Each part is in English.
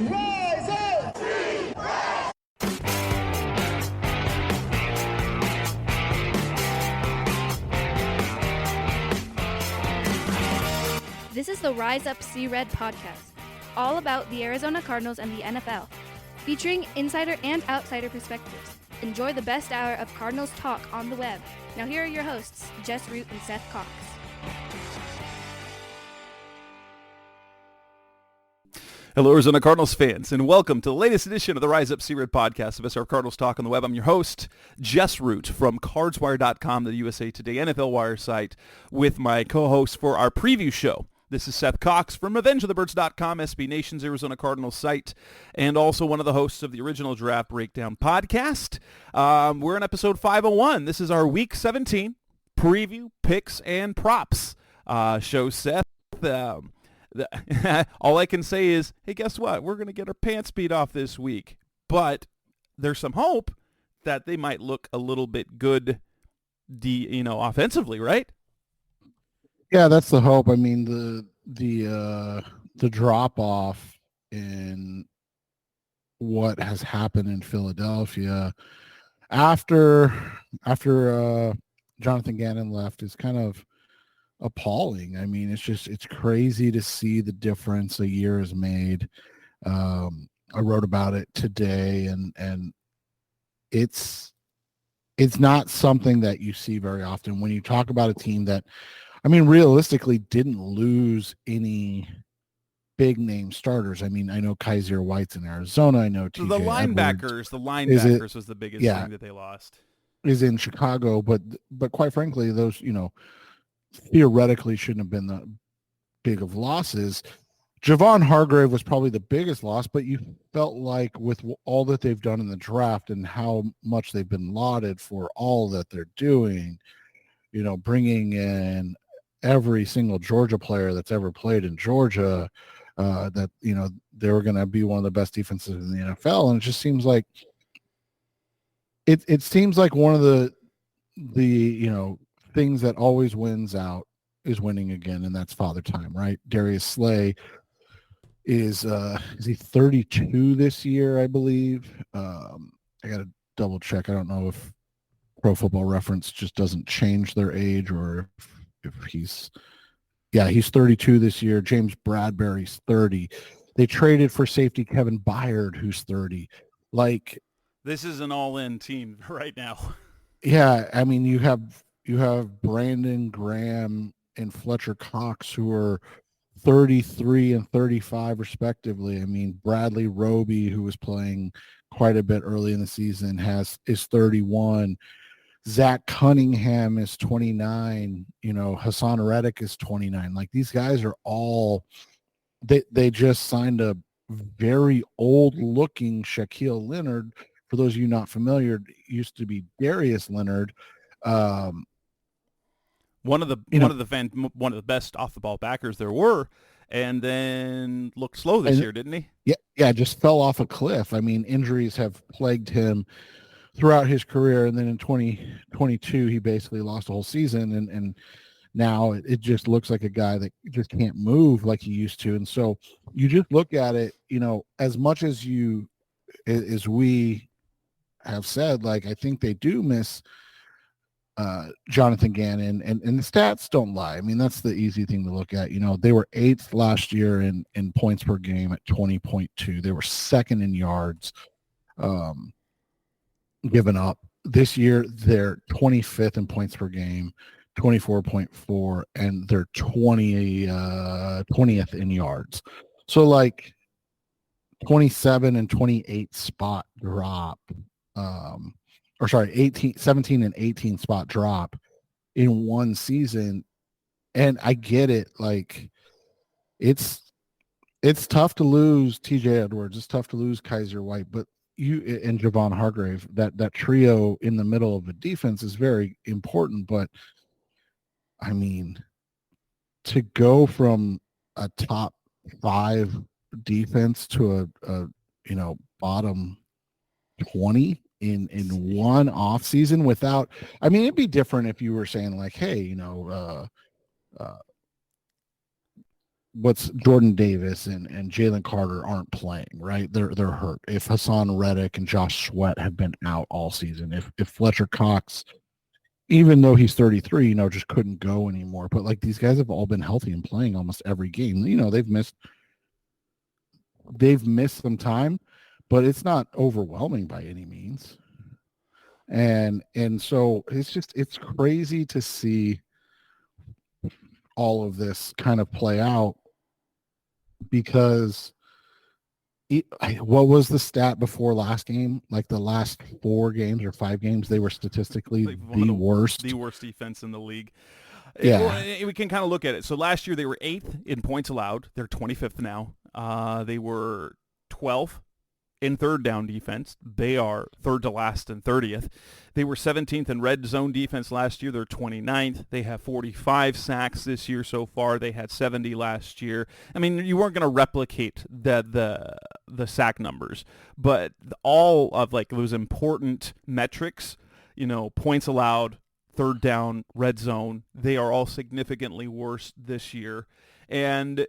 Rise up! This is the Rise Up See Red podcast, all about the Arizona Cardinals and the NFL, featuring insider and outsider perspectives. Enjoy the best hour of Cardinals talk on the web. Now here are your hosts, Jess Root and Seth Cox. Hello, Arizona Cardinals fans, and welcome to the latest edition of the Rise Up See Red podcast of SR Cardinals Talk on the web. I'm your host, Jess Root from CardsWire.com, the USA Today NFL Wire site, with my co-host for our preview show. This is Seth Cox from RevengeOfTheBirds.com, SB Nation's Arizona Cardinals site, and also one of the hosts of the original Draft Breakdown podcast. We're in episode 501. This is our Week 17 preview, picks, and props show, Seth. All I can say is, hey, guess what? We're going to get our pants beat off this week. But there's some hope that they might look a little bit good, offensively, right? Yeah, that's the hope. I mean, the drop off in what has happened in Philadelphia after Jonathan Gannon left is kind of appalling. I mean, it's crazy to see the difference a year has made. I wrote about it today, and it's not something that you see very often when you talk about a team that, I mean, realistically didn't lose any big name starters. I mean, I know Kaiser White's in Arizona. I know TJ The linebackers was the biggest thing that they lost. Is in Chicago, but quite frankly, those, theoretically shouldn't have been that big of losses. Javon Hargrave was probably the biggest loss, but you felt like with all that they've done in the draft and how much they've been lauded for all that they're doing, bringing in every single Georgia player that's ever played in Georgia, that, they were going to be one of the best defenses in the NFL. And it just seems like it seems like one of the things that always wins out is winning again, and that's Father Time, right? Darius Slay is he 32 this year, I believe. I got to double check. I don't know if Pro Football Reference just doesn't change their age, or if he's 32 this year. James Bradbury's 30. They traded for safety Kevin Byard, who's 30. Like, this is an all-in team right now. Yeah, I mean, you have Brandon Graham and Fletcher Cox, who are 33 and 35 respectively. I mean, Bradley Roby, who was playing quite a bit early in the season, is 31. Zach Cunningham is 29. Hassan Reddick is 29. Like, these guys are all they just signed a very old-looking Shaquille Leonard. For those of you not familiar, used to be Darius Leonard. One of the best off the ball backers there were, and then looked slow this year, didn't he? Yeah, just fell off a cliff. I mean, injuries have plagued him throughout his career, and then in 2022 he basically lost the whole season, and now it just looks like a guy that just can't move like he used to. And so you just look at it, as much as we have said, like, I think they do miss Jonathan Gannon, and the stats don't lie. I mean, that's the easy thing to look at. They were 8th last year in points per game at 20.2. They were 2nd in yards given up. This year, they're 25th in points per game, 24.4, and they're 20th in yards. So, like, 27 and 28 spot drop, 17 and 18 spot drop in one season. And I get it. Like, it's tough to lose TJ Edwards. It's tough to lose Kaiser White, but you and Javon Hargrave, that trio in the middle of the defense is very important. But I mean, to go from a top 5 defense to a bottom 20 in one off season without, I mean, it'd be different if you were saying like, hey, what's Jordan Davis and Jalen Carter aren't playing, right? They're hurt. If Hassan Reddick and Josh Sweat have been out all season, if Fletcher Cox, even though he's 33, just couldn't go anymore. But like these guys have all been healthy and playing almost every game. They've missed some time, but it's not overwhelming by any means. And so it's crazy to see all of this kind of play out because what was the stat before last game? Like the last 4 games or 5 games, they were statistically Like the worst defense in the league. Yeah. We can kind of look at it. So last year they were 8th in points allowed. They're 25th now. They were 12th in third down defense. They are third to last and 30th. They were 17th in red zone defense last year. They're 29th. They have 45 sacks this year so far. They had 70 last year. I mean, you weren't going to replicate the sack numbers, but all of like those important metrics, points allowed, third down, red zone, they are all significantly worse this year. And,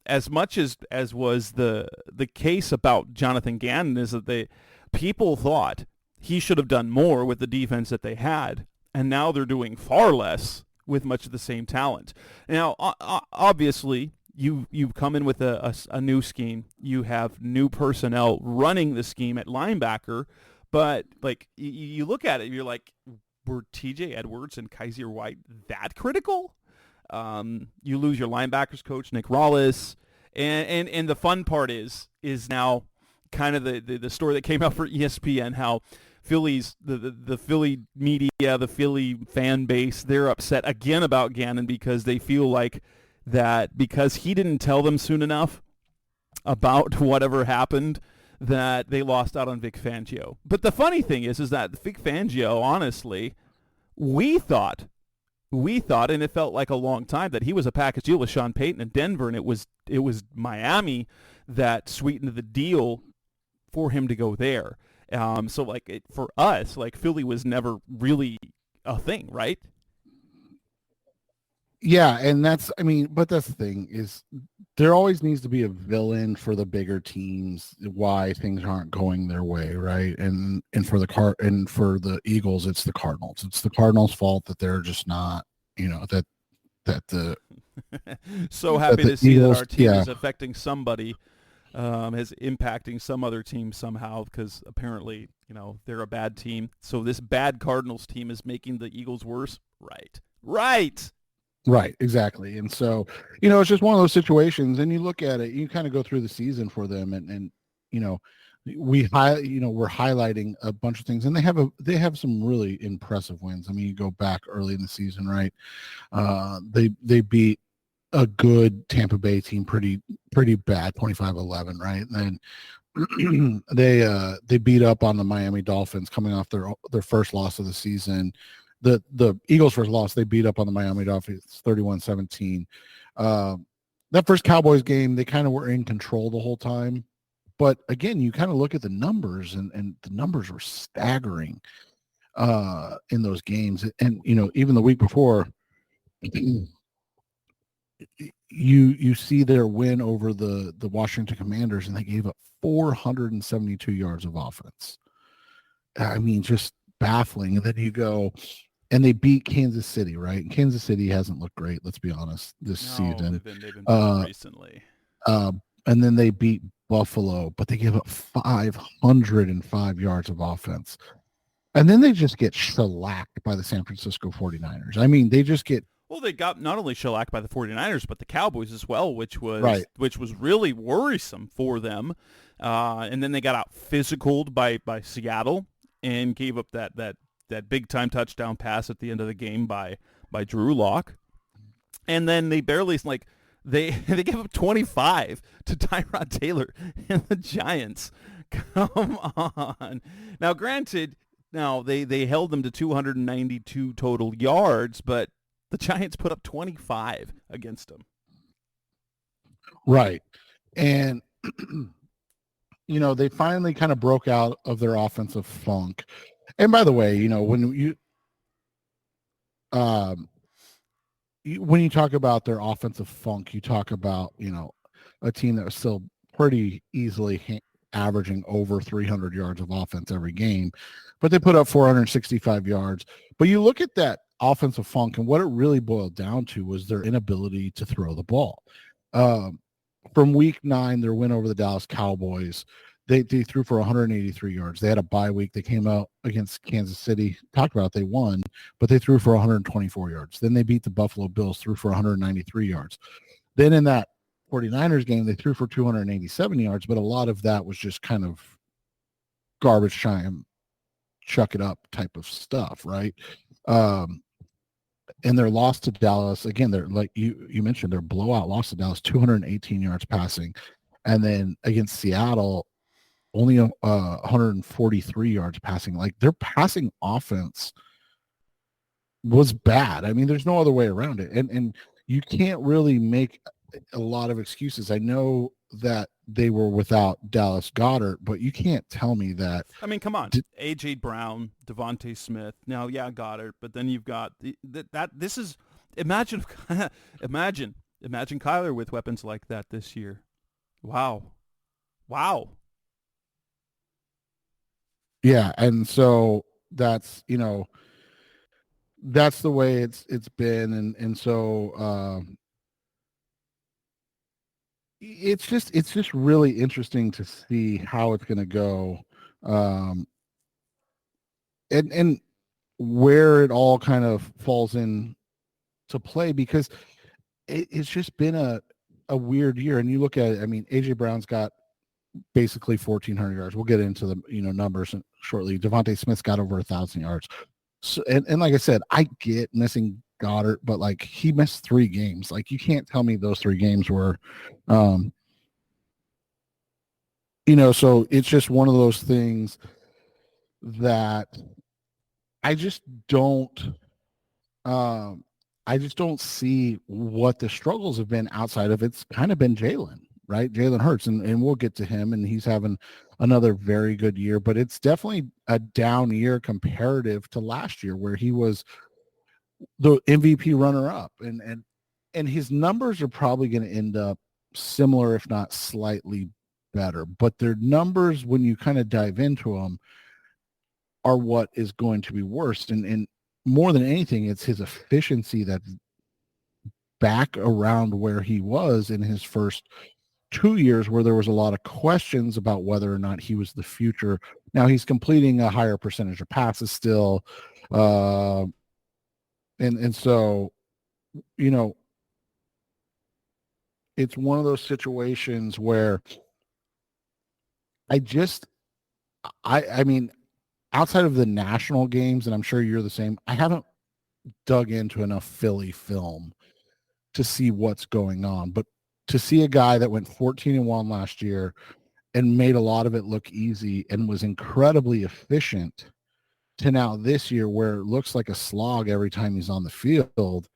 as much as was the case about Jonathan Gannon is that people thought he should have done more with the defense that they had, and now they're doing far less with much of the same talent. Now, obviously, you've come in with a new scheme. You have new personnel running the scheme at linebacker, but like you look at it, you're like, were T.J. Edwards and Kaiser White that critical? You lose your linebackers coach, Nick Rollis, and the fun part is now kind of the story that came out for ESPN, how Philly's the Philly media, the Philly fan base, they're upset again about Gannon because they feel like that because he didn't tell them soon enough about whatever happened, that they lost out on Vic Fangio. But the funny thing is that Vic Fangio, honestly, we thought, and it felt like a long time, that he was a package deal with Sean Payton in Denver, and it was Miami that sweetened the deal for him to go there. So like for us, like Philly was never really a thing, right? Yeah, and but that's the thing is there always needs to be a villain for the bigger teams why things aren't going their way, right? And for the Eagles, it's the Cardinals. It's the Cardinals' fault that they're just not, that the so happy to see Eagles, that our team is affecting somebody, is impacting some other team somehow, because apparently, they're a bad team. So this bad Cardinals team is making the Eagles worse. Right, exactly. And so, it's just one of those situations, and you look at it, you kind of go through the season for them, and we're highlighting a bunch of things, and they have some really impressive wins. I mean, you go back early in the season, right? They beat a good Tampa Bay team pretty bad, 25-11, right? And then they beat up on the Miami Dolphins coming off their first loss of the season. The Eagles' first loss, they beat up on the Miami Dolphins 31-17. That first Cowboys game, they kind of were in control the whole time. But again, you kind of look at the numbers, and the numbers were staggering in those games. And, even the week before, you see their win over the Washington Commanders, and they gave up 472 yards of offense. I mean, just baffling. And then you go, and they beat Kansas City, right? And Kansas City hasn't looked great, let's be honest, this season. They've been recently. And then they beat Buffalo, but they gave up 505 yards of offense. And then they just get shellacked by the San Francisco 49ers. I mean, they just get... Well, they got not only shellacked by the 49ers, but the Cowboys as well, which was really worrisome for them. And then they got out physicaled by Seattle and gave up that big-time touchdown pass at the end of the game by Drew Lock. And then they barely, they gave up 25 to Tyrod Taylor and the Giants. Come on. Now, granted, they held them to 292 total yards, but the Giants put up 25 against them. Right. And, they finally kind of broke out of their offensive funk. And by the way, when you when you talk about their offensive funk, you talk about, a team that was still pretty easily averaging over 300 yards of offense every game, but they put up 465 yards. But you look at that offensive funk, and what it really boiled down to was their inability to throw the ball. From week 9, their win over the Dallas Cowboys, they threw for 183 yards. They had a bye week. They came out against Kansas City. Talked about they won, but they threw for 124 yards. Then they beat the Buffalo Bills, threw for 193 yards. Then in that 49ers game, they threw for 287 yards, but a lot of that was just kind of garbage time, chuck it up type of stuff, right? And their loss to Dallas, again, they're like you mentioned, their blowout loss to Dallas, 218 yards passing. And then against Seattle, only 143 yards passing. Like, their passing offense was bad. I mean, there's no other way around it. And you can't really make a lot of excuses. I know that they were without Dallas Goedert, but you can't tell me that. I mean, come on. A.J. Brown, Devontae Smith. Now, yeah, Goddard, but then you've got this is imagine Kyler with weapons like that this year. Wow. Yeah, and so that's that's the way it's been, and so it's just really interesting to see how it's going to go, and where it all kind of falls in to play, because it's just been a weird year. And you look at it, I mean, AJ Brown's got basically 1,400 yards. We'll get into the numbers shortly. Devontae Smith's got over 1,000 yards. So, and like I said, I get missing Goddard, but like, he missed 3 games. Like, you can't tell me those 3 games were, so it's just one of those things that I just don't, see what the struggles have been outside of it's kind of been Jalen, right? Jalen Hurts, and we'll get to him, and he's having another very good year, but it's definitely a down year comparative to last year, where he was the MVP runner-up, and his numbers are probably going to end up similar, if not slightly better. But their numbers, when you kind of dive into them, are what is going to be worse. And more than anything, it's his efficiency that's back around where he was in his first 2 years, where there was a lot of questions about whether or not he was the future. Now he's completing a higher percentage of passes still. And so, it's one of those situations where I mean, outside of the national games, and I'm sure you're the same, I haven't dug into enough Philly film to see what's going on. But to see a guy that went 14-1 last year and made a lot of it look easy and was incredibly efficient, to now this year where it looks like a slog every time he's on the field.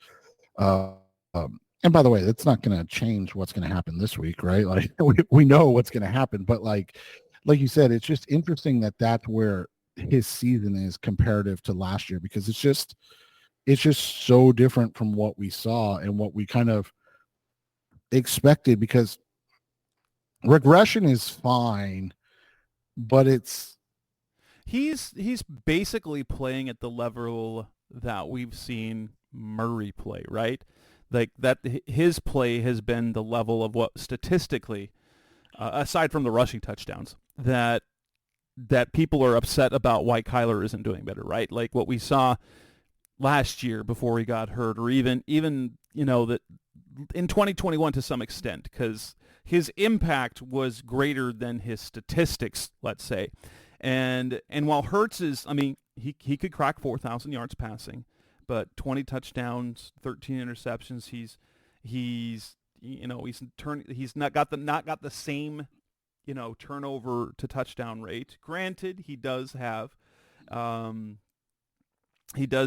And by the way, that's not going to change what's going to happen this week, right? Like, we know what's going to happen, but like you said, it's just interesting that that's where his season is comparative to last year, because it's just so different from what we saw and what we kind of expected. Because regression is fine, but he's basically playing at the level that we've seen Murray play, right? Like, that his play has been the level of what statistically, aside from the rushing touchdowns, that people are upset about why Kyler isn't doing better, right? Like what we saw last year before he got hurt, or even that in 2021 to some extent, because his impact was greater than his statistics, let's say. And while Hurts is, I mean, he could crack 4,000 yards passing, but 20 touchdowns, 13 interceptions. He's not got the same turnover to touchdown rate. Granted, he does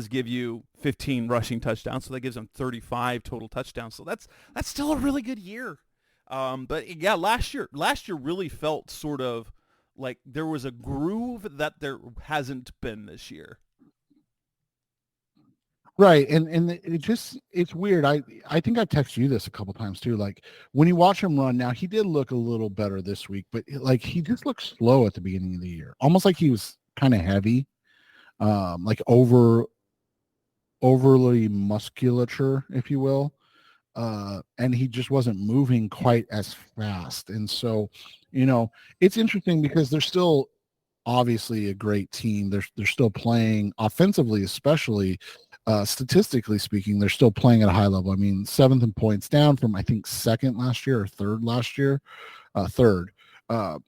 give you 15 rushing touchdowns, so that gives him 35 total touchdowns. So that's still a really good year. But yeah, last year really felt sort of like there was a groove that there hasn't been this year. Right. And it's weird. I think I texted you this a couple times too. Like when you watch him run now, he did look a little better this week, but like he just looked slow at the beginning of the year. Almost like he was kind of heavy, like overly musculature, if you will. And he just wasn't moving quite as fast. And so, it's interesting because they're still obviously a great team. They're still playing offensively, especially statistically speaking. They're still playing at a high level. I mean, seventh in points, down from I think second last year or third last year, third. But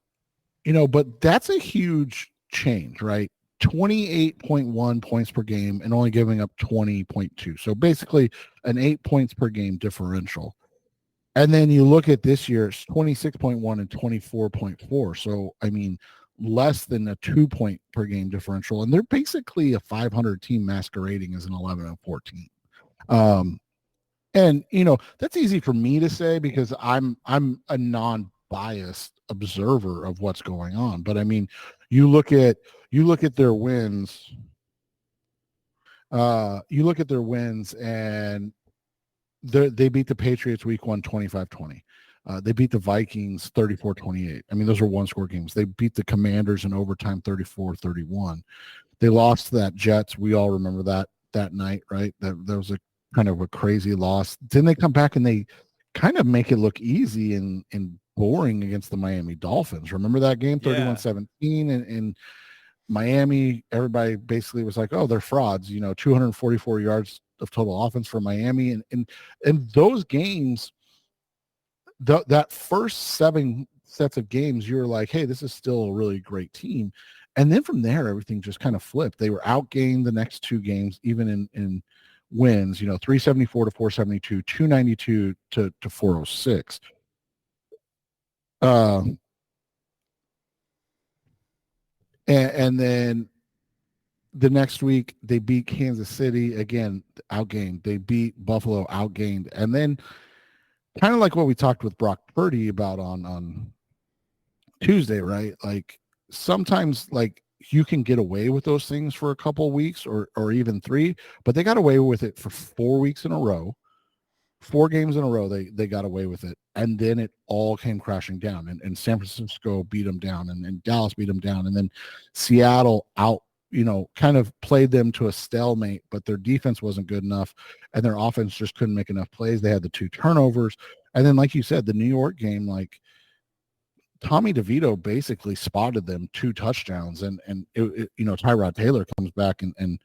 that's a huge change, right? 28.1 points per game and only giving up 20.2. So basically an 8 points per game differential. And then you look at this year, it's 26.1 and 24.4. So, I mean, less than a 2 point per game differential. And they're basically a 500 team masquerading as an 11 and 14. And that's easy for me to say because I'm a non-biased observer of what's going on. But I mean, you look at their wins. You look at their wins, and they beat the Patriots week 1 25-20. They beat the Vikings 34-28. I mean, those are one-score games. They beat the Commanders in overtime 34-31. They lost to that Jets. We all remember that night, right? That was a kind of a crazy loss. Then they come back and they kind of make it look easy and boring against the Miami Dolphins. Remember that game, 31-17, and Miami, everybody basically was like, oh, they're frauds, 244 yards of total offense for Miami. And those games, that first 7 sets of games, you were like, hey, this is still a really great team. And then from there, everything just kind of flipped. They were outgained the next 2 games, even in wins, 374 to 472, 292 to 406. And then the next week they beat Kansas City again, outgained. They beat Buffalo, outgained. And then kind of like what we talked with Brock Purdy about on Tuesday, right? Like sometimes like you can get away with those things for a couple of weeks or even 3, but they got away with it for 4 weeks in a row. 4 games in a row they got away with it, and then it all came crashing down, and San Francisco beat them down, and Dallas beat them down, and then Seattle kind of played them to a stalemate, but their defense wasn't good enough and their offense just couldn't make enough plays. They had the 2 turnovers, and then like you said, the New York game, like Tommy DeVito basically spotted them 2 touchdowns, and Tyrod Taylor comes back and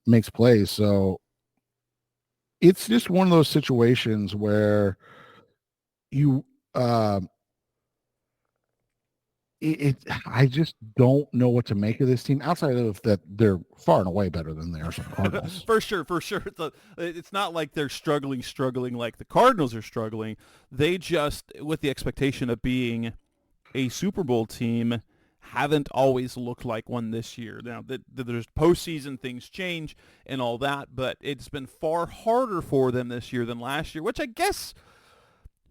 makes plays. So it's just one of those situations where you I just don't know what to make of this team outside of that they're far and away better than the Arizona Cardinals. For sure. It's not like they're struggling like the Cardinals are struggling. They just, with the expectation of being a Super Bowl team, haven't always looked like one this year. Now, there's postseason, things change and all that, but it's been far harder for them this year than last year, which I guess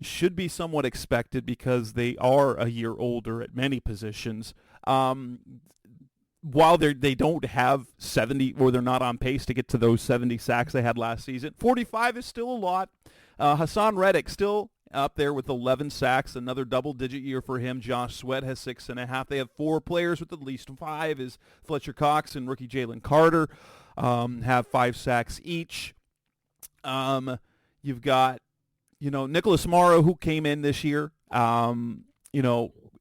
should be somewhat expected because they are a year older at many positions. While they don't have 70, or they're not on pace to get to those 70 sacks they had last season, 45 is still a lot. Hassan Reddick still up there with 11 sacks, another double-digit year for him. Josh Sweat has 6.5. They have 4 players with at least 5, is Fletcher Cox and rookie Jalen Carter, have 5 sacks each. You've got, Nicholas Morrow, who came in this year,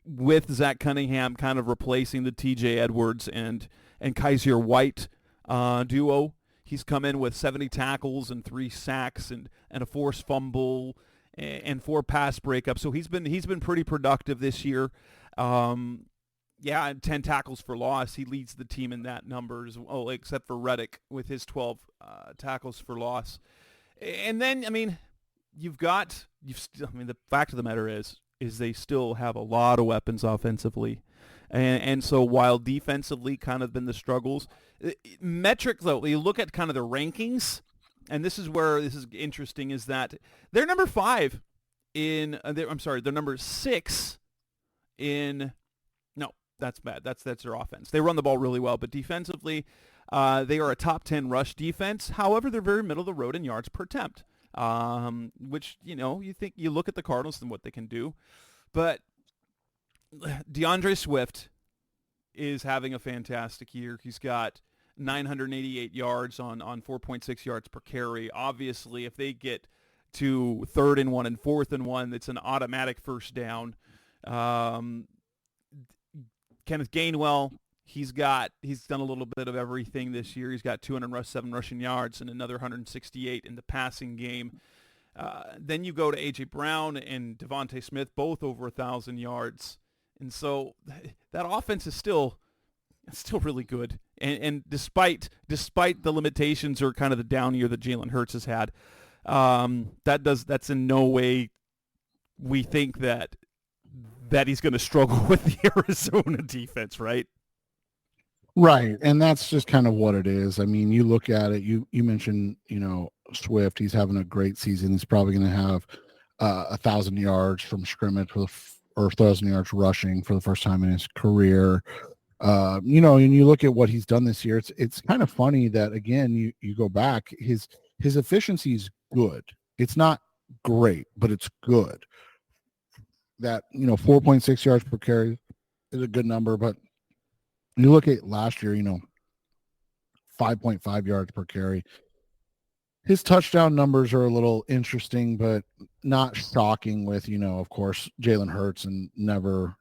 with Zach Cunningham kind of replacing the TJ Edwards and Kaiser White duo. He's come in with 70 tackles and 3 sacks and a forced fumble and 4 pass breakups. So he's been pretty productive this year. And 10 tackles for loss. He leads the team in that number as well, except for Reddick with his 12 tackles for loss. And then, the fact of the matter is they still have a lot of weapons offensively. And so while defensively kind of been the struggles, metric though, you look at kind of the rankings, and this is where this is interesting, is that they're number 5 they're number 6 in, no, that's bad. That's their offense. They run the ball really well, but defensively, They are a top 10 rush defense. However, they're very middle of the road in yards per attempt, which, you look at the Cardinals and what they can do. But DeAndre Swift is having a fantastic year. He's got 988 yards on 4.6 yards per carry. Obviously, if they get to 3rd and 1 and 4th and 1, it's an automatic first down. Kenneth Gainwell, he's done a little bit of everything this year. He's got 207 rushing yards and another 168 in the passing game. Then you go to A.J. Brown and Devontae Smith, both over 1,000 yards. And so that offense is still really good. And despite the limitations or kind of the down year that Jalen Hurts has had, that's in no way we think that he's going to struggle with the Arizona defense, right? Right, and that's just kind of what it is. I mean, you look at it, you mentioned, Swift, he's having a great season. He's probably going to have 1,000 yards from scrimmage or 1,000 yards rushing for the first time in his career. And you look at what he's done this year, it's kind of funny that, again, you go back, his efficiency is good. It's not great, but it's good. That, 4.6 yards per carry is a good number, but you look at last year, 5.5 yards per carry. His touchdown numbers are a little interesting, but not shocking with, of course, Jalen Hurts and never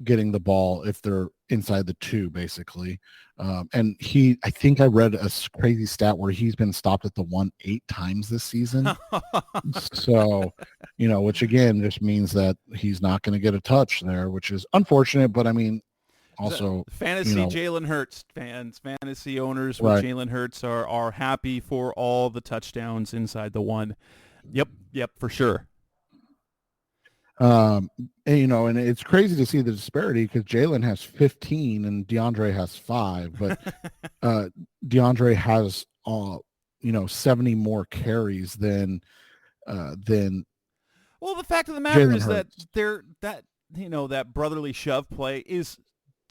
getting the ball if they're inside the 2, basically. And I think I read a crazy stat where he's been stopped at the 1 8 times this season. So, which again just means that he's not going to get a touch there, which is unfortunate. But I mean, also fantasy Jalen Hurts fans, fantasy owners with right. Jalen Hurts are happy for all the touchdowns inside the 1. Yep, for sure. And it's crazy to see the disparity because Jalen has 15 and DeAndre has 5, but DeAndre has 70 more carries than Well, the fact of the matter Jalen is Hurts. that brotherly shove play is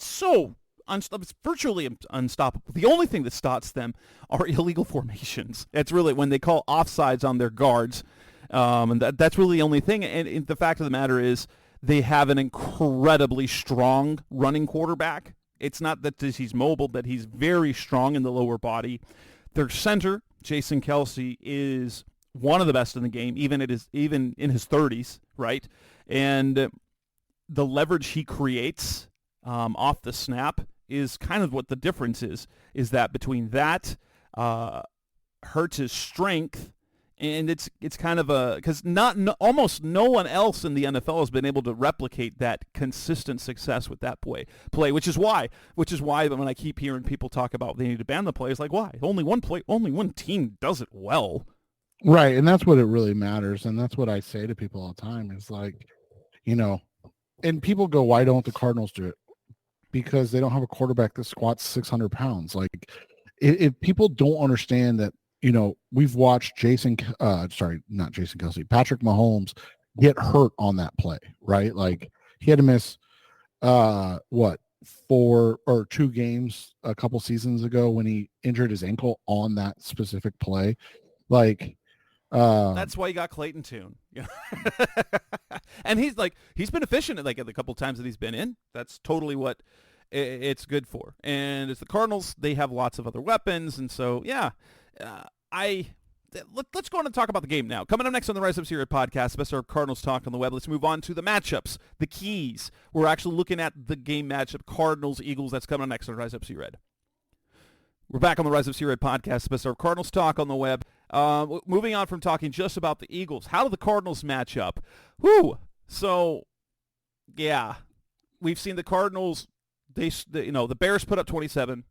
so it's virtually unstoppable. The only thing that stops them are illegal formations. It's really when they call offsides on their guards. And that's really the only thing. And the fact of the matter is they have an incredibly strong running quarterback. It's not that he's mobile, but he's very strong in the lower body. Their center, Jason Kelce, is one of the best in the game, even in his 30s, right? And the leverage he creates off the snap is kind of what the difference is that between that, Hurts' strength, and it's kind of because almost no one else in the NFL has been able to replicate that consistent success with that play, which is why when I keep hearing people talk about they need to ban the play, it's like, why? Only one team does it well. Right, and that's what it really matters, and that's what I say to people all the time is like, and people go, why don't the Cardinals do it? Because they don't have a quarterback that squats 600 pounds. Like, if people don't understand that, we've watched Patrick Mahomes get hurt on that play, right? Like, he had to miss 4 or 2 games a couple seasons ago when he injured his ankle on that specific play. Like, that's why you got Clayton Tune. And he's been efficient at the couple times that he's been in. That's totally what it's good for. And it's the Cardinals. They have lots of other weapons. And so, yeah, let's go on and talk about the game now. Coming up next on the Rise Up Series podcast, best of Cardinals talk on the web. Let's move on to the matchups, the keys. We're actually looking at the game matchup, Cardinals-Eagles. That's coming up next on Rise Up Series. We're back on the Rise Up Series podcast, best of Cardinals talk on the web. Moving on from talking just about the Eagles, how do the Cardinals match up? So, yeah, we've seen the Cardinals. The Bears put up 27.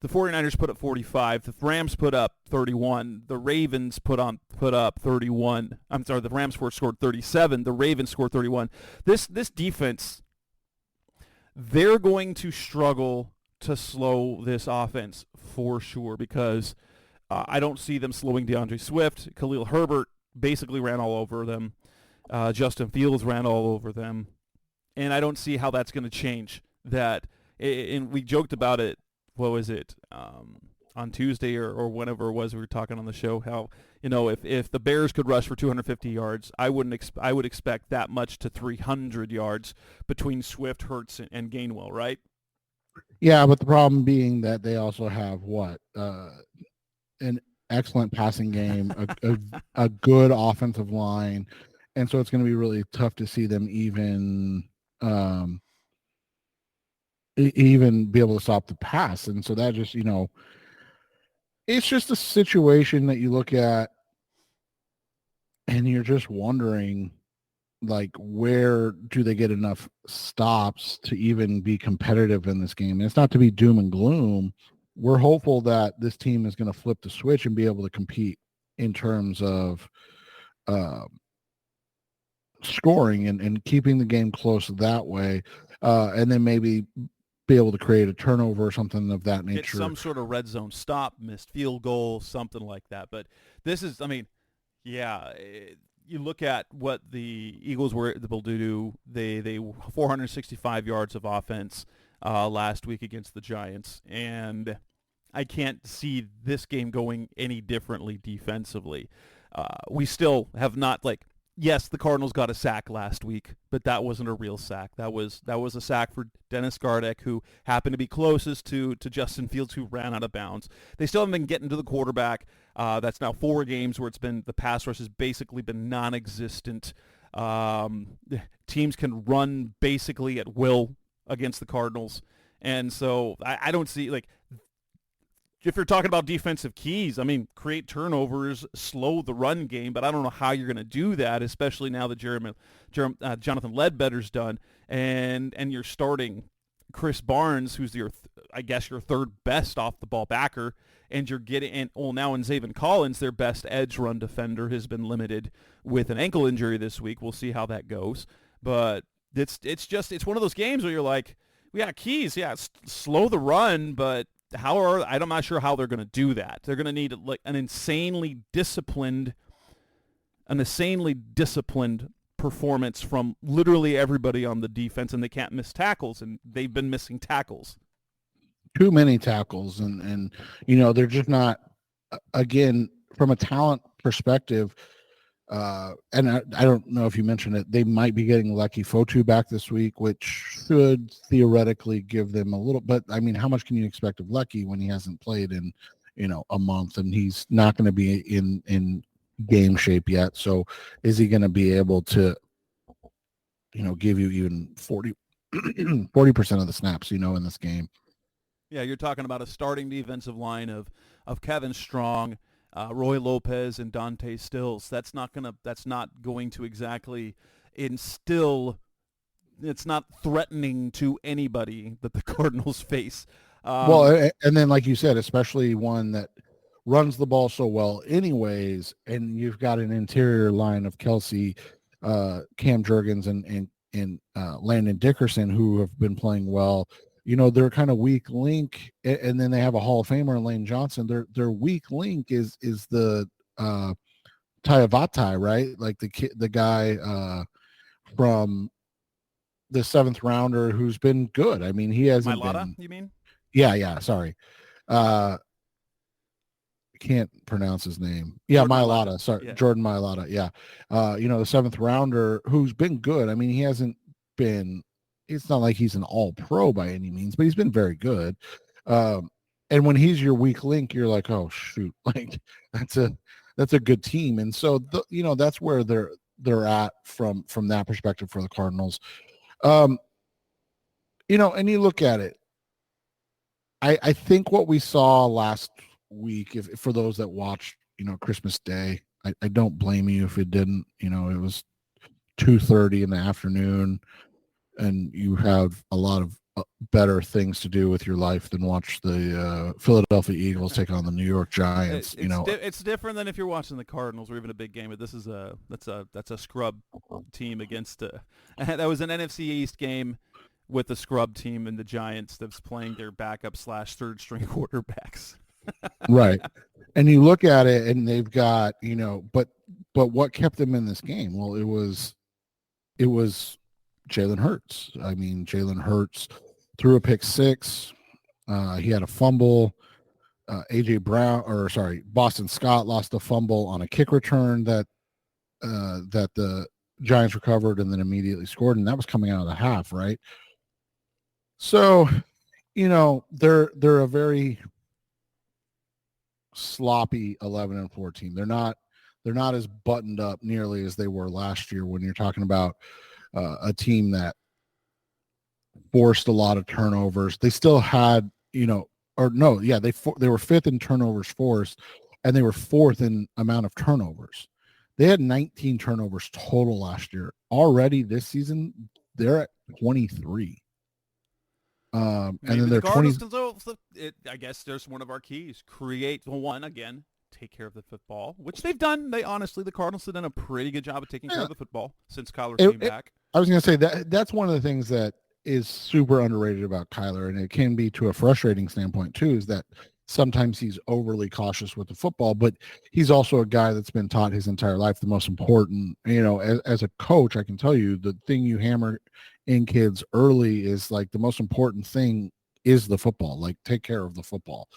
The 49ers put up 45. The Rams put up 31. The Ravens put up 31. I'm sorry, the Rams scored 37. The Ravens scored 31. This defense, they're going to struggle to slow this offense for sure because I don't see them slowing DeAndre Swift. Khalil Herbert basically ran all over them. Justin Fields ran all over them. And I don't see how that's going to change that. And we joked about it what was it, on Tuesday or whenever it was we were talking on the show, how, if the Bears could rush for 250 yards, I would expect that much to 300 yards between Swift, Hurts, and Gainwell, right? Yeah, but the problem being that they also have an excellent passing game, a good offensive line, and so it's going to be really tough to see them even be able to stop the pass. And so that just, it's just a situation that you look at and you're just wondering, like, where do they get enough stops to even be competitive in this game? And it's not to be doom and gloom. We're hopeful that this team is going to flip the switch and be able to compete in terms of scoring and keeping the game close that way, and then maybe be able to create a turnover or something of that nature. Get some sort of red zone stop, missed field goal, something like that. But this is, you look at what the Eagles were able to do. They 465 yards of offense last week against the Giants, and I can't see this game going any differently defensively. We still have not, yes, the Cardinals got a sack last week, but that wasn't a real sack. That was a sack for Dennis Gardeck, who happened to be closest to Justin Fields, who ran out of bounds. They still haven't been getting to the quarterback. That's now 4 games where the pass rush has basically been non-existent. Teams can run basically at will against the Cardinals, and so I don't see, if you're talking about defensive keys, create turnovers, slow the run game, but I don't know how you're going to do that, especially now that Jonathan Ledbetter's done, and you're starting Chris Barnes, who's your third best off the ball backer, and you're getting now in Zaven Collins, their best edge run defender, has been limited with an ankle injury this week. We'll see how that goes, but it's one of those games where you're like, we got keys, slow the run, but I'm not sure how they're going to do that. They're going to need an insanely disciplined performance from literally everybody on the defense, and they can't miss tackles, and they've been missing tackles. Too many tackles, and they're just not, again, from a talent perspective. And I don't know if you mentioned it, they might be getting Lucky Fotu back this week, which should theoretically give them a little, but how much can you expect of Lucky when he hasn't played in, a month, and he's not going to be in game shape yet. So is he going to be able to, give you even 40% of the snaps, in this game? Yeah, you're talking about a starting defensive line of Kevin Strong, Roy Lopez, and Dante Stills. That's not going to exactly instill. It's not threatening to anybody that the Cardinals face. Well, and then, like you said, especially one that runs the ball so well anyways, and you've got an interior line of Kelsey, Cam Jurgens, and Landon Dickerson, who have been playing well. They're kind of weak link, and then they have a Hall of Famer in Lane Johnson. Their weak link is the Tayavati, right? Like the guy from the 7th rounder who's been good. He hasn't been. You mean? Yeah. Sorry, I can't pronounce his name. Yeah, Mailata. Sorry, yeah. Jordan Mailata. Yeah, the 7th rounder who's been good. He hasn't been. It's not like he's an all-pro by any means, but he's been very good. And when he's your weak link, you're like, oh shoot, that's a good team. And so that's where they're at from that perspective for the Cardinals. And you look at it. I think what we saw last week, if for those that watched, Christmas Day, I don't blame you if it didn't. It was 2:30 in the afternoon, and you have a lot of better things to do with your life than watch the Philadelphia Eagles take on the New York Giants. It's different than if you're watching the Cardinals or even a big game. But this is that's a scrub team against. That was an NFC East game with the scrub team and the Giants that's playing their backup / third string quarterbacks. Right, and you look at it, and they've got but what kept them in this game? Well, it was Jalen Hurts. Jalen Hurts threw a pick 6. He had a fumble. Boston Scott lost a fumble on a kick return that the Giants recovered and then immediately scored, and that was coming out of the half, right? So, they're a very sloppy 11-4 team. They're not as buttoned up nearly as they were last year when you're talking about a team that forced a lot of turnovers. They still had, they were fifth in turnovers forced, and they were fourth in amount of turnovers. They had 19 turnovers total last year. Already this season, they're at 23. And then they're 20. I guess there's one of our keys. Take care of the football, which they've done. The Cardinals have done a pretty good job of taking care of the football since Kyler came back. I was going to say that's one of the things that is super underrated about Kyler, and it can be to a frustrating standpoint too, is that sometimes he's overly cautious with the football, but he's also a guy that's been taught his entire life the most important, as a coach, I can tell you the thing you hammer in kids early is like the most important thing is the football. Like, take care of the football.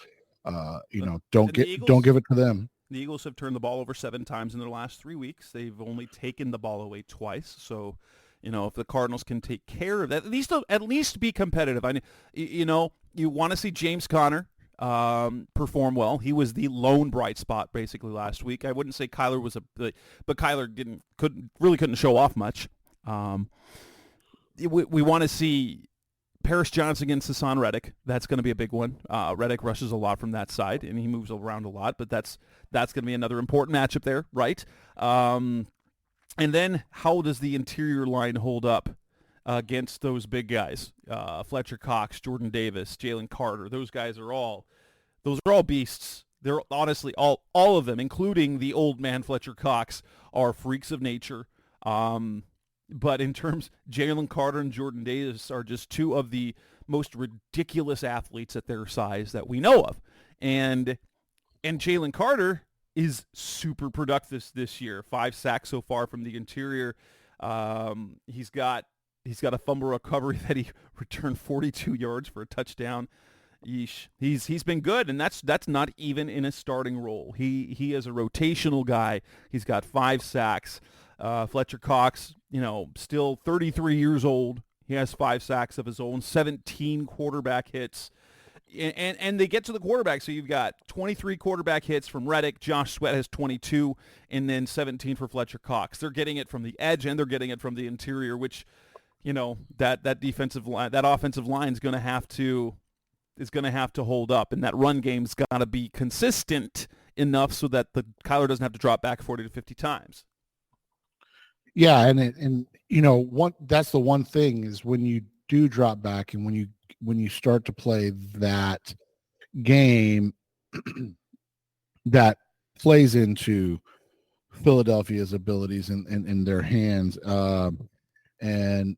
Don't give it to them. The Eagles have turned the ball over 7 times in their last 3 weeks. They've only taken the ball away twice. So, if the Cardinals can take care of that, at least be competitive. You want to see James Conner perform well. He was the lone bright spot basically last week. I wouldn't say Kyler was but Kyler couldn't show off much. We want to see Paris Johnson against Hassan Reddick. That's going to be a big one. Reddick rushes a lot from that side, and he moves around a lot, but that's going to be another important matchup there, right? And then how does the interior line hold up against those big guys? Fletcher Cox, Jordan Davis, Jalen Carter. Those are all beasts. They're honestly all of them, including the old man Fletcher Cox, are freaks of nature. But in terms, Jalen Carter and Jordan Davis are just two of the most ridiculous athletes at their size that we know of. And Jalen Carter is super productive this year. 5 sacks so far from the interior. He's got a fumble recovery that he returned 42 yards for a touchdown. Yeesh. He's been good, and that's not even in a starting role. He is a rotational guy. He's got 5 sacks. Fletcher Cox, still 33 years old. He has 5 sacks of his own, 17 quarterback hits. And they get to the quarterback, so you've got 23 quarterback hits from Reddick. Josh Sweat has 22, and then 17 for Fletcher Cox. They're getting it from the edge, and they're getting it from the interior, which, that defensive line, that offensive line is going to have to hold up, and that run game's got to be consistent enough so that the Kyler doesn't have to drop back 40 to 50 times. Yeah, and that's the one thing is when you do drop back and when you start to play that game that plays into Philadelphia's abilities in their hands, and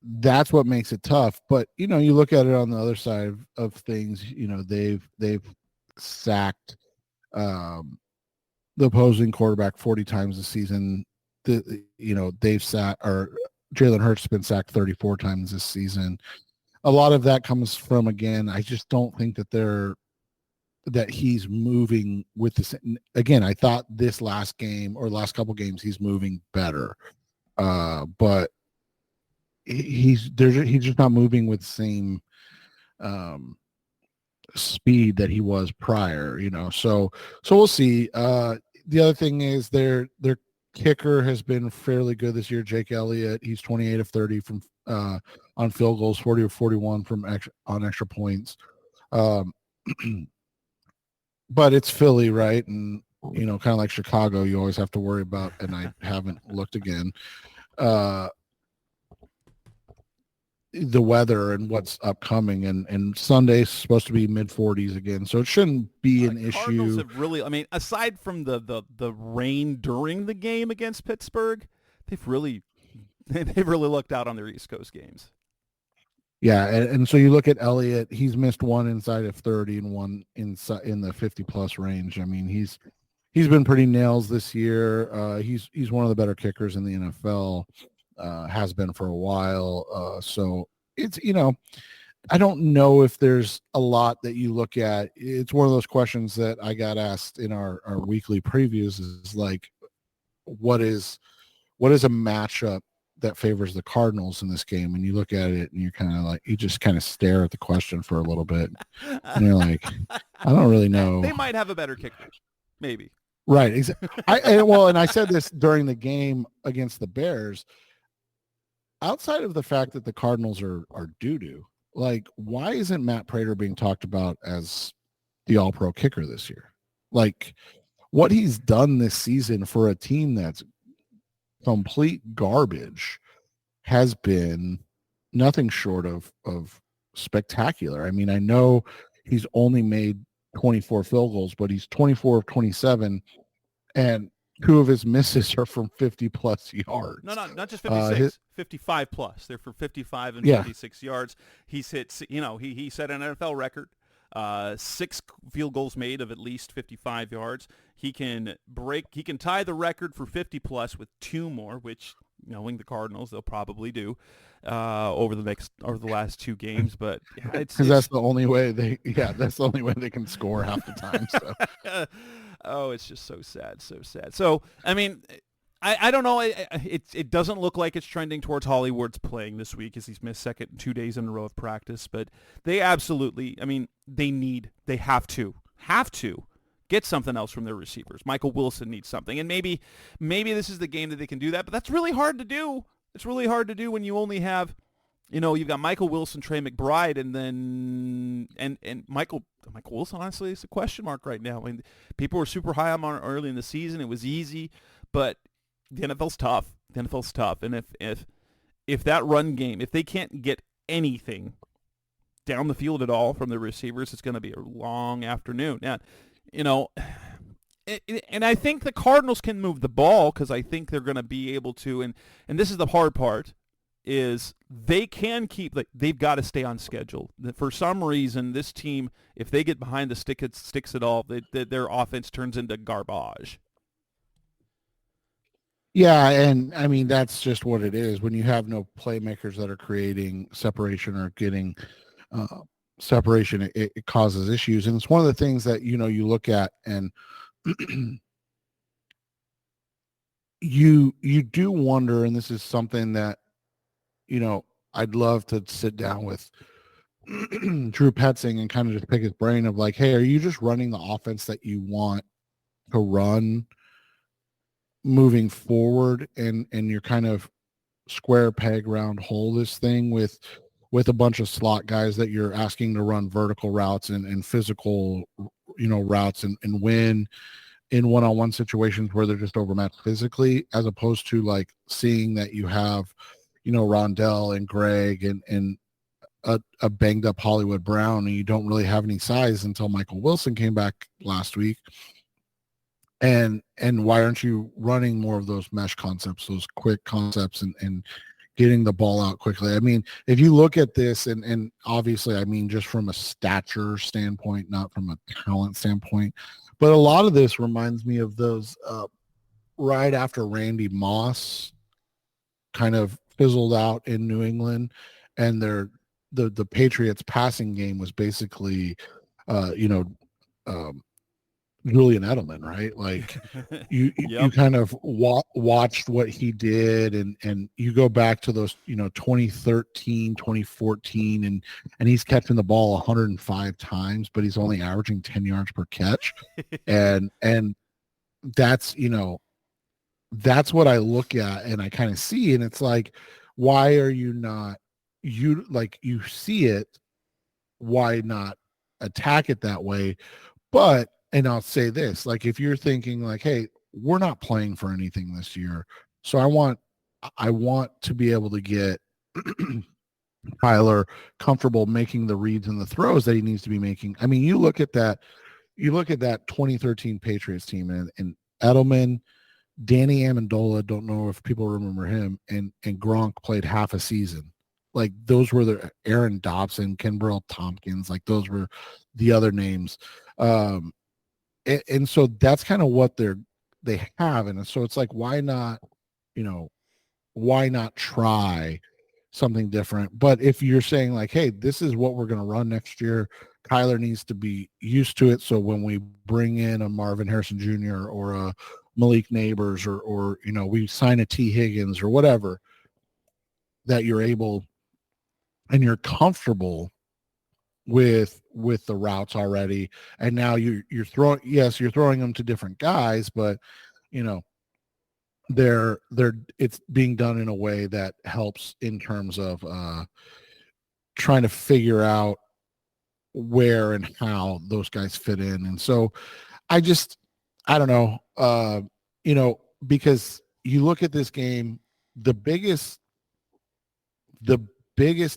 that's what makes it tough. But you look at it on the other side of things. They've sacked the opposing quarterback 40 times this season. They've Jalen Hurts has been sacked 34 times this season. A lot of that comes from, again, I just don't think that he's moving with this. Again, I thought this last game or last couple games he's moving better, but he's just not moving with the same speed that he was prior. So we'll see. The other thing is their kicker has been fairly good this year. Jake Elliott, he's 28 of 30 from on field goals, 40 of 41 on extra points. But it's Philly, right? And kind of like Chicago, you always have to worry about. And I haven't looked again. The weather and what's upcoming, and Sunday's supposed to be mid-40s again, so it shouldn't be an issue. Cardinals have really, aside from the rain during the game against Pittsburgh, they've really looked out on their East Coast games. Yeah, and so you look at Elliott, he's missed one inside of 30 and one in the 50-plus range. He's been pretty nails this year. He's one of the better kickers in the NFL. Has been for a while. So it's, I don't know if there's a lot that you look at. It's one of those questions that I got asked in our weekly previews is like, what is a matchup that favors the Cardinals in this game? And you look at it and you're kind of like, you just kind of stare at the question for a little bit. And you're like, I don't really know. They might have a better kicker. Maybe. Right. Exactly. And I said this during the game against the Bears. Outside of the fact that the Cardinals are doo-doo, like, why isn't Matt Prater being talked about as the all-pro kicker this year? Like, what he's done this season for a team that's complete garbage has been nothing short of spectacular. I mean, I know he's only made 24 field goals, but he's 24 of 27, and 2 of his misses are from 50-plus yards. No, not just 56, 55 plus. They're for 55 and 56 yards. He's hit, he set an NFL record, 6 field goals made of at least 55 yards. He can tie the record for 50 plus with 2 more, which, knowing the Cardinals, they'll probably do over the last 2 games. But because that's the only way they can score half the time. So. Oh, it's just so sad, so sad. So, I mean, I don't know. It doesn't look like it's trending towards Hollywood's playing this week as he's missed 2 days in a row of practice. But they absolutely, I mean, they have to get something else from their receivers. Michael Wilson needs something. And maybe this is the game that they can do that. But that's really hard to do. It's really hard to do when you only have, you've got Michael Wilson, Trey McBride, and then and Michael Wilson, honestly, is a question mark right now. I mean, people were super high on him early in the season. It was easy, but the NFL's tough. And if that run game, if they can't get anything down the field at all from the receivers, it's going to be a long afternoon. Now, and I think the Cardinals can move the ball because I think they're going to be able to. And this is the hard part. Is they can keep, they've got to stay on schedule. For some reason, this team, if they get behind the sticks at all, their offense turns into garbage. Yeah, and I mean, that's just what it is. When you have no playmakers that are creating separation or getting separation, it causes issues. And it's one of the things that, you look at and you do wonder, and this is something that, I'd love to sit down with Drew Petzing and kind of just pick his brain of like, hey, are you just running the offense that you want to run moving forward, and you're kind of square peg round hole this thing with a bunch of slot guys that you're asking to run vertical routes and physical, routes and win in one-on-one situations where they're just overmatched physically, as opposed to like seeing that you have Rondell and Greg and a banged up Hollywood Brown, and you don't really have any size until Michael Wilson came back last week. And why aren't you running more of those mesh concepts, those quick concepts, and getting the ball out quickly? I mean, if you look at this, and obviously, I mean, just from a stature standpoint, not from a talent standpoint, but a lot of this reminds me of those right after Randy Moss kind of fizzled out in New England, and the Patriots passing game was basically, Julian Edelman, right? Like you kind of watched what he did, and you go back to those, 2013, 2014, and he's catching the ball 105 times, but he's only averaging 10 yards per catch. and that's, that's what I look at and I kind of see, and it's like, why are you not, you see it, why not attack it that way? But, and I'll say this, like, if you're thinking like, hey, we're not playing for anything this year, so I want to be able to get Tyler comfortable making the reads and the throws that he needs to be making. I mean, you look at that 2013 Patriots team, and Edelman, Danny Amendola, don't know if people remember him, and Gronk played half a season. Like, those were the Aaron Dobson, Kenbrell Tompkins, like those were the other names. And so that's kind of what they have. And so it's like, why not try something different. But if you're saying like, hey, this is what we're going to run next year, Kyler needs to be used to it. So when we bring in a Marvin Harrison Jr. or a Malik Neighbors or we sign a T. Higgins or whatever, that you're able and you're comfortable with the routes already. And now you're throwing them to different guys, but they're it's being done in a way that helps in terms of trying to figure out where and how those guys fit in. And so I don't know, because you look at this game, the biggest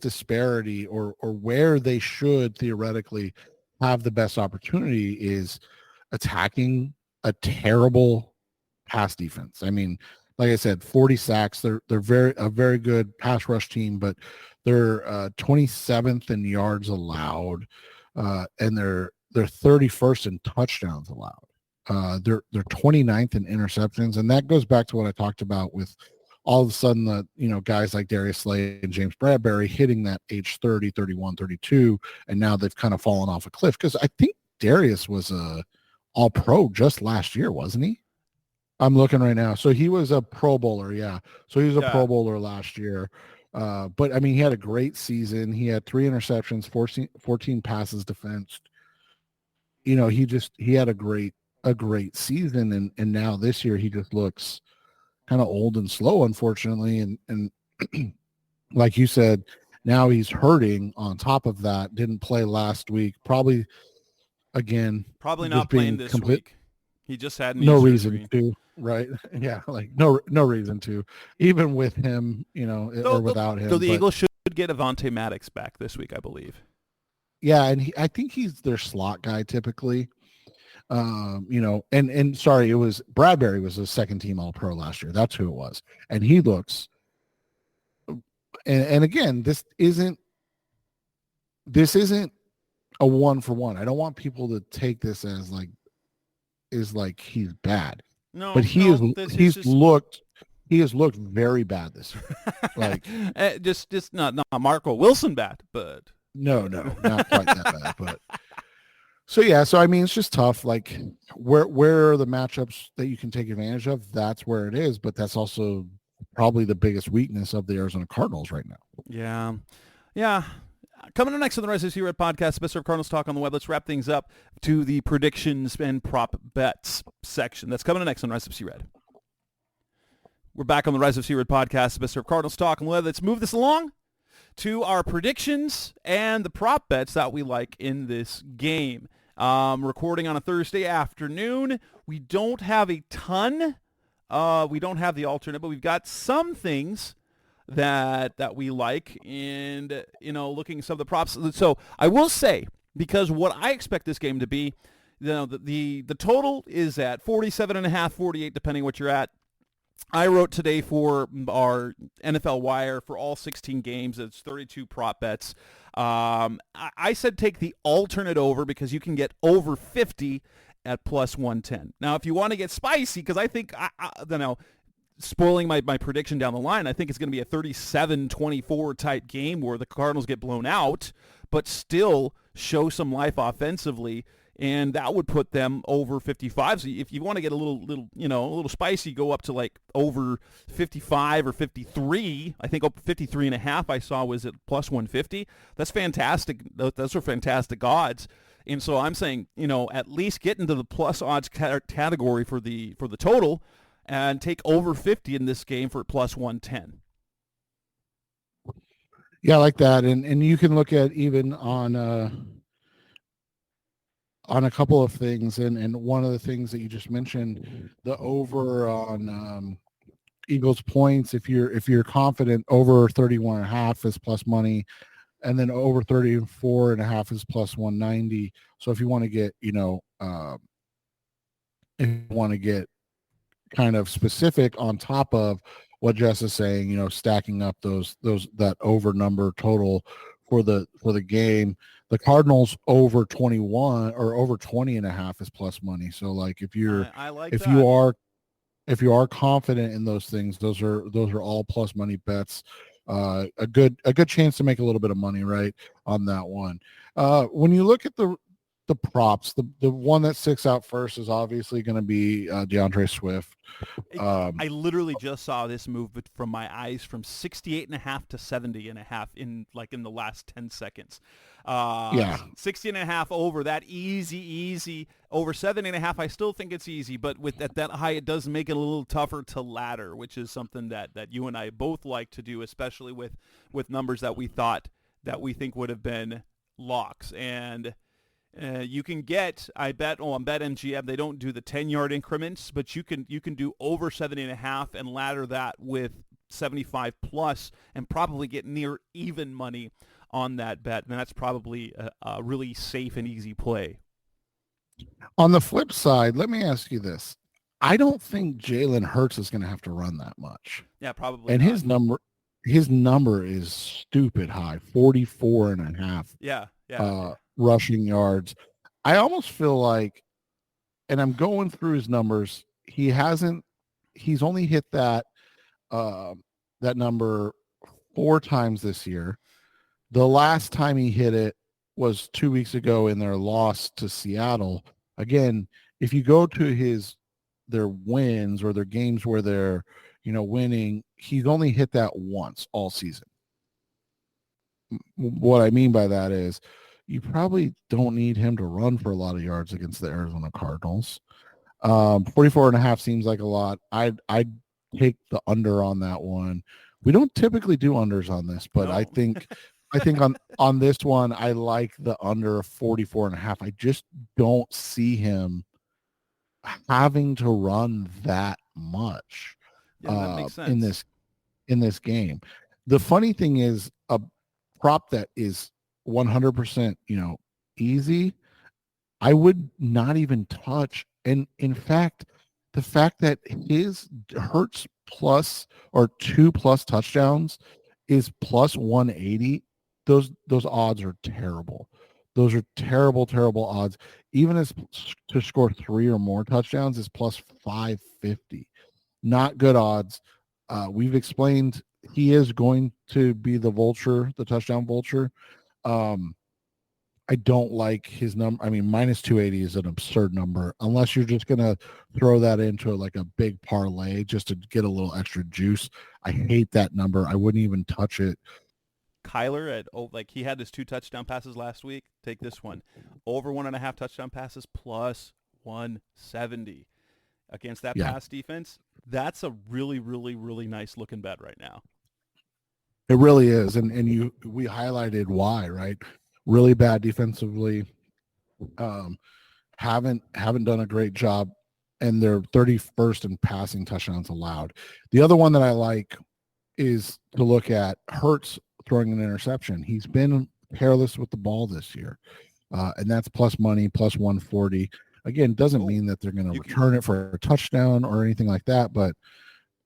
disparity or where they should theoretically have the best opportunity is attacking a terrible pass defense. I mean, like I said, 40 sacks. They're a very good pass rush team, but they're 27th in yards allowed, and they're 31st in touchdowns allowed. They're 29th in interceptions, and that goes back to what I talked about with all of a sudden guys like Darius Slay and James Bradbury hitting that age 30, 31, 32, and now they've kind of fallen off a cliff, because I think Darius was a all-pro just last year, wasn't he? I'm looking right now. So he was a Pro Bowler, yeah. So he was a Pro Bowler last year. But, I mean, he had a great season. He had 3 interceptions, 14 passes defensed. He had a great season, and now this year he just looks kind of old and slow, unfortunately. And like you said, now he's hurting on top of that. Didn't play last week. Probably not playing this week. He just had no reason to, right? Yeah, like no reason to, even with him, or without him. So the Eagles should get Avonte Maddox back this week, I believe. Yeah, and I think he's their slot guy typically. And sorry, it was Bradbury was a second team All-Pro last year. That's who it was, and he looks. And again, this isn't a 1-for-1. I don't want people to take this as like he's bad. No, but he has looked very bad this year. Like just not Marco Wilson bad, but no, not quite that bad. But so I mean, it's just tough. Like where are the matchups that you can take advantage of? That's where it is. But that's also probably the biggest weakness of the Arizona Cardinals right now. Yeah. Coming up next on the Rise of C Red podcast, Mr. Cardinals Talk on the Web. Let's wrap things up to the predictions and prop bets section. That's coming up next on Rise of C Red. We're back on the Rise of C Red podcast, Mr. Cardinals Talk on the Web. Let's move this along to our predictions and the prop bets that we like in this game. Recording on a Thursday afternoon. We don't have a ton. We don't have the alternate, but we've got some things that we like, and looking at some of the props. So I will say, because what I expect this game to be, the total is at 47.5, 48, depending what you're at. I wrote today for our NFL Wire for all 16 games. It's 32 prop bets. I said take the alternate over, because you can get over 50 at plus 110. Now, if you want to get spicy, because I think spoiling my prediction down the line, I think it's going to be a 37-24 type game where the Cardinals get blown out, but still show some life offensively, and that would put them over 55. So if you want to get a little spicy, go up to like over 55 or 53. I think 53.5 I saw was at plus 150. That's fantastic. Those are fantastic odds. And so I'm saying, at least get into the plus odds category for the total, and take over 50 in this game for plus 110. Yeah, I like that. And you can look at even on a couple of things. And one of the things that you just mentioned, the over on Eagles points, if you're confident, over 31.5 is plus money, and then over 34.5 is plus 190. So if you want to get, kind of specific on top of what Jess is saying, stacking up that over number total for the game, the Cardinals over 21 or over 20.5 is plus money. So like if you are confident in those things, those are all plus money bets A good chance to make a little bit of money, right, on that one. When you look at the props, the one that sticks out first is obviously going to be DeAndre Swift. I literally just saw this move from my eyes from 68.5 to 70.5 in the last 10 seconds. 60.5 over that easy. Over 7.5, I still think it's easy, but with that high, it does make it a little tougher to ladder, which is something that you and I both like to do, especially with numbers that we think would have been locks. And you can get, I bet, on BetMGM, they don't do the 10-yard increments, but you can do over 7.5 and ladder that with 75 plus and probably get near even money on that bet. And that's probably a really safe and easy play. On the flip side, let me ask you this. I don't think Jalen Hurts is going to have to run that much. Yeah, probably. And not. his number is stupid high, 44.5. Yeah. Rushing yards. I almost feel like, and I'm going through his numbers, he's only hit that number 4 times this year. The last time he hit it was 2 weeks ago in their loss to Seattle. Again, if you go to their wins or their games where they're, winning, he's only hit that once all season. What I mean by that is you probably don't need him to run for a lot of yards against the Arizona Cardinals. 44.5 seems like a lot. I'd take the under on that one. We don't typically do unders on this, but no. I think on this one, I like the under of 44.5. I just don't see him having to run that much that makes sense. in this game. The funny thing is, a prop that is 100%, easy, I would not even touch. And in fact, the fact that his Hurts plus or 2+ touchdowns is plus 180, those odds are terrible. Those are terrible odds. Even as to score 3 or more touchdowns is plus 550. Not good odds. We've explained he is going to be the vulture, the touchdown vulture. I don't like his number. I mean, minus 280 is an absurd number unless you're just going to throw that into like a big parlay just to get a little extra juice. I hate that number. I wouldn't even touch it. Kyler he had his 2 touchdown passes last week. Take this one. Over 1.5 touchdown passes plus 170 against that pass defense. That's a really, really, really nice looking bet right now. It really is. And we highlighted why, right? Really bad defensively, haven't done a great job, and they're 31st in passing touchdowns allowed. The other one that I like is to look at Hurts throwing an interception. He's been careless with the ball this year, and that's plus money, plus 140. Again, doesn't mean that they're going to return it for a touchdown or anything like that, but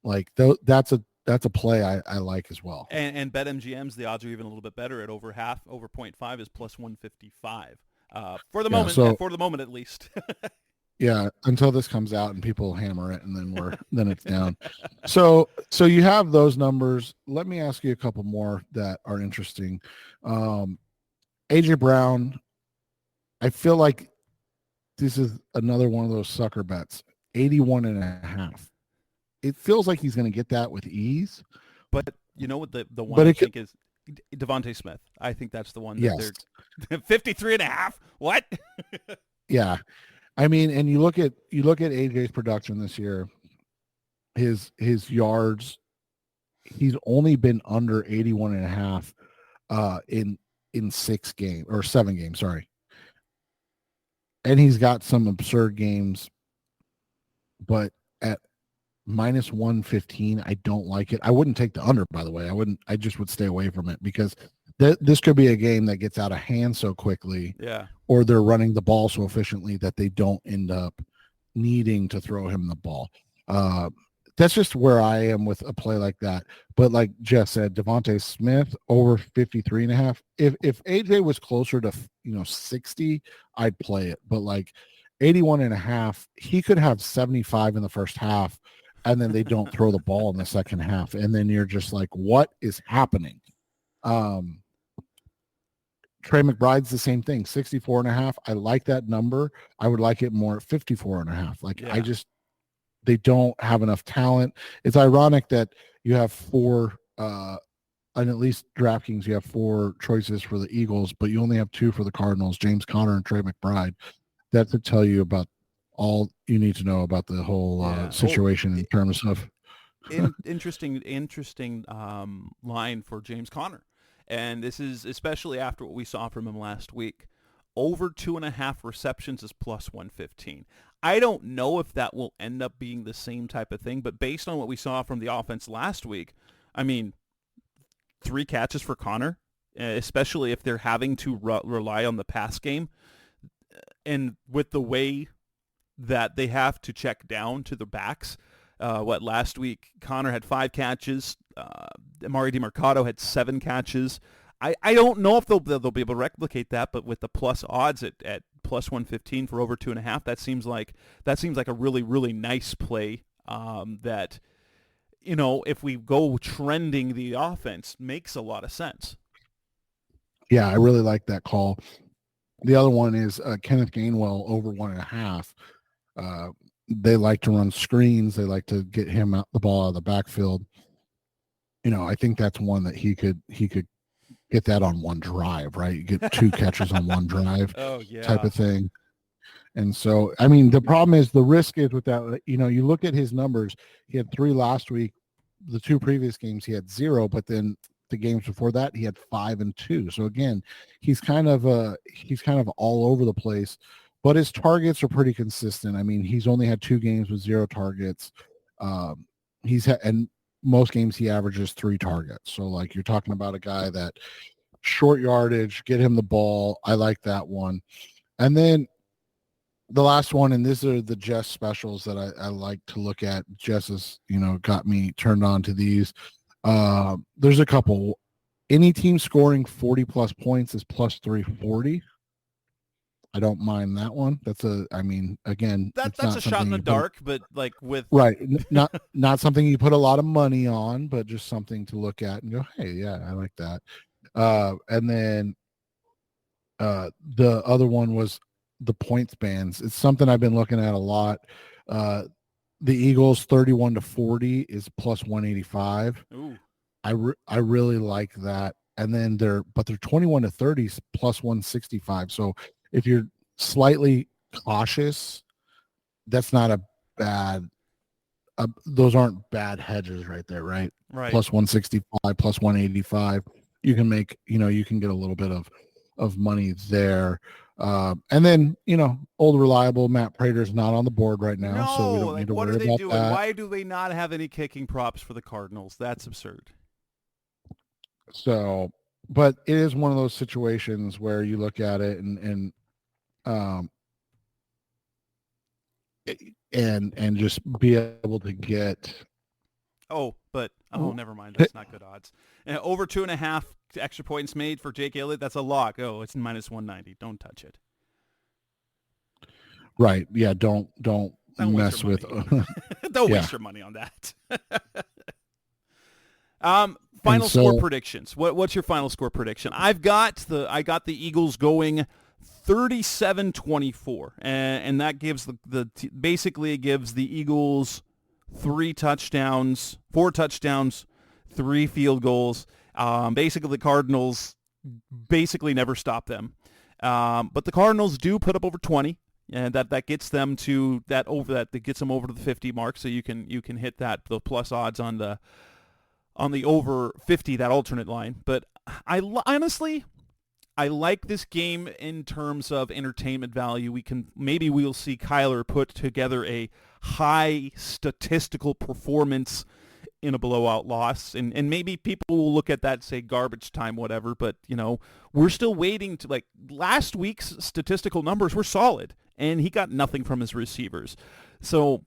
that's a play I like as well. And BetMGM's, the odds are even a little bit better at over half. Over 0.5 is plus 155 for the moment. For the moment, at least. Yeah, until this comes out and people hammer it, and then it's down. So you have those numbers. Let me ask you a couple more that are interesting. AJ Brown, I feel like this is another one of those sucker bets. 81.5. It feels like he's going to get that with ease. But you know what the one I think is Devontae Smith. I think that's the one that they're 53.5. What? Yeah. I mean, and you look at AJ's production this year, his yards, he's only been under 81.5 in 6 games or 7 games, sorry. And he's got some absurd games, but at minus 115, I don't like it. I wouldn't take the under, by the way. I just would stay away from it because this could be a game that gets out of hand so quickly. Yeah. Or they're running the ball so efficiently that they don't end up needing to throw him the ball. That's just where I am with a play like that. But like Jess said, Devontae Smith over 53.5. If AJ was closer to 60, I'd play it. But like 81.5, he could have 75 in the first half and then they don't throw the ball in the second half. And then you're just like, what is happening? Trey McBride's the same thing, 64.5. I like that number. I would like it more at 54.5. Like, Yeah. They don't have enough talent. It's ironic that you have four, and at least DraftKings, you have four choices for the Eagles, but you only have two for the Cardinals, James Conner and Trey McBride. That to tell you about all you need to know about the whole situation in terms of interesting line for James Conner. And this is especially after what we saw from him last week. Over 2.5 receptions is plus 115. I don't know if that will end up being the same type of thing, but based on what we saw from the offense last week, I mean, 3 catches for Conner, especially if they're having to rely on the pass game. And with the way that they have to check down to the backs, last week, Conner had 5 catches. Amari DeMarcado had 7 catches. I don't know if they'll be able to replicate that, but with the plus odds at plus 115 for over 2.5, that seems like a really, really nice play. That, if we go trending the offense, makes a lot of sense. Yeah, I really like that call. The other one is Kenneth Gainwell over 1.5. They like to run screens. They like to get him the ball out of the backfield. I think that's one that he could get that on one drive, right? You get 2 catches on one drive, type of thing. And so, I mean, the problem is the risk is with that. You look at his numbers. He had 3 last week. The 2 previous games he had 0, but then the games before that he had 5 and 2. So again, he's kind of all over the place. But his targets are pretty consistent. I mean, he's only had 2 games with 0 targets. And most games he averages 3 targets. So like you're talking about a guy that short yardage, get him the ball. I like that one. And then the last one, and these are the Jess specials that I like to look at. Jess has, got me turned on to these. There's a couple. Any team scoring 40 plus points is plus 340. I don't mind that one. That's again, that's a shot in the dark, but like with right, not something you put a lot of money on, but just something to look at and go, hey, yeah, I like that. And then the other one was the points bands. It's something I've been looking at a lot. The Eagles 31 to 40 is plus 185. Ooh. I really like that. And then they're 21 to 30 is plus 165. So if you're slightly cautious, that's not a bad. Those aren't bad hedges right there, right? Right. Plus 165, plus 185. You can make, you can get a little bit of money there. And then, old reliable Matt Prater's not on the board right now, so we don't need to worry about doing? that. Why do they not have any kicking props for the Cardinals? That's absurd. So, but it is one of those situations where you look at it and just be able to get. Never mind. That's not good odds. Over 2.5 extra points made for Jake Elliott. That's a lock. Oh, it's minus 190. Don't touch it. Right. Yeah. Don't mess with. Don't waste your money on that. Final score predictions. What's your final score prediction? I got the Eagles going 37-24, and that gives basically it gives the Eagles 4 touchdowns, 3 field goals. Basically, the Cardinals never stop them. But the Cardinals do put up over 20, and that gets them to that gets them over to the 50 mark. So you can hit the plus odds on the over 50, that alternate line. But honestly, I like this game in terms of entertainment value. We'll see Kyler put together a high statistical performance in a blowout loss, and maybe people will look at that and say garbage time, whatever, but we're still waiting to, like, last week's statistical numbers were solid and he got nothing from his receivers. So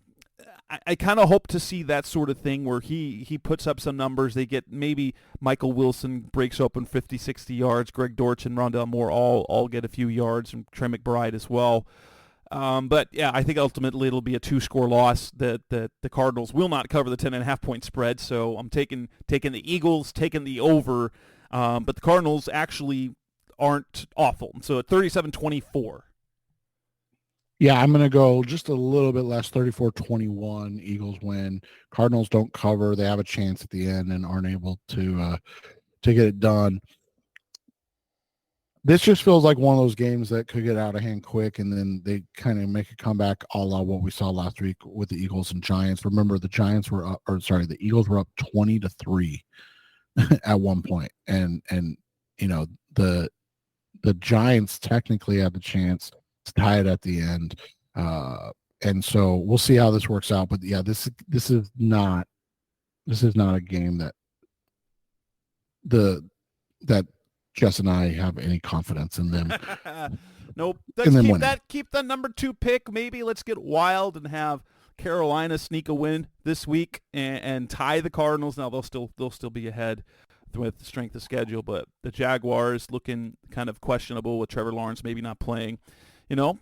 I kind of hope to see that sort of thing where he puts up some numbers. They get, maybe Michael Wilson breaks open 50, 60 yards. Greg Dortch and Rondell Moore all get a few yards, and Trey McBride as well. But yeah, I think ultimately it'll be a 2-score loss. That the Cardinals will not cover the 10.5-point spread. So I'm taking the Eagles, taking the over. But the Cardinals actually aren't awful. So at 37-24. Yeah, I'm going to go just a little bit less, 34-21. Eagles win. Cardinals don't cover. They have a chance at the end and aren't able to get it done. This just feels like one of those games that could get out of hand quick, and then they kind of make a comeback a la what we saw last week with the Eagles and Giants. Remember, the Eagles were up 20-3 at one point, and the Giants technically had the chance to tie it at the end, and so we'll see how this works out. But yeah, this is not a game that Jess and I have any confidence in them. Nope. Let's keep the number 2 pick. Maybe let's get wild and have Carolina sneak a win this week and tie the Cardinals. Now they'll still be ahead with the strength of schedule, but the Jaguars looking kind of questionable with Trevor Lawrence maybe not playing.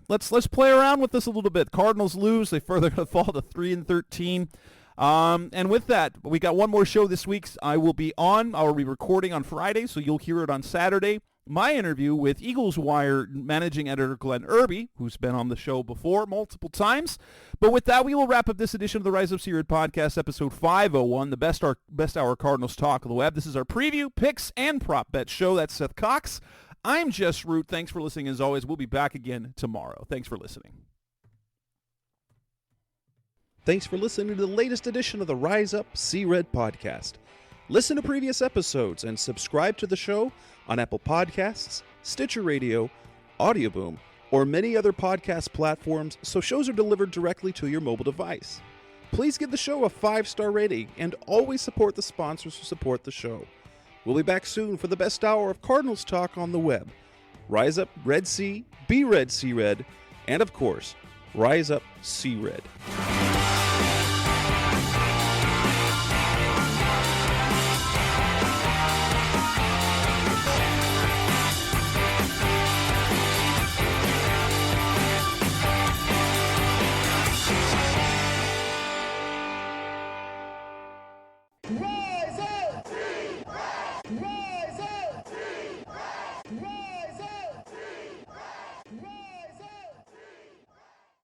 Let's play around with this a little bit. Cardinals lose, they further fall to 3-13. And with that, we got one more show this week. I'll be recording on Friday, so you'll hear it on Saturday. My interview with Eagles Wire managing editor Glenn Irby, who's been on the show before multiple times. But with that, we will wrap up this edition of the Rise Up C-Red Podcast, episode 501, the best hour Cardinals talk of the web. This is our preview, picks, and prop bet show. That's Seth Cox. I'm Jess Root. Thanks for listening as always. We'll be back again tomorrow. Thanks for listening. Thanks for listening to the latest edition of the Rise Up C-Red Podcast. Listen to previous episodes and subscribe to the show on Apple Podcasts, Stitcher Radio, Audioboom, or many other podcast platforms so shows are delivered directly to your mobile device. Please give the show a 5-star rating and always support the sponsors who support the show. We'll be back soon for the best hour of Cardinals talk on the web. Rise up Red Sea, be Red Sea Red, and of course, Rise Up Sea Red. Roll!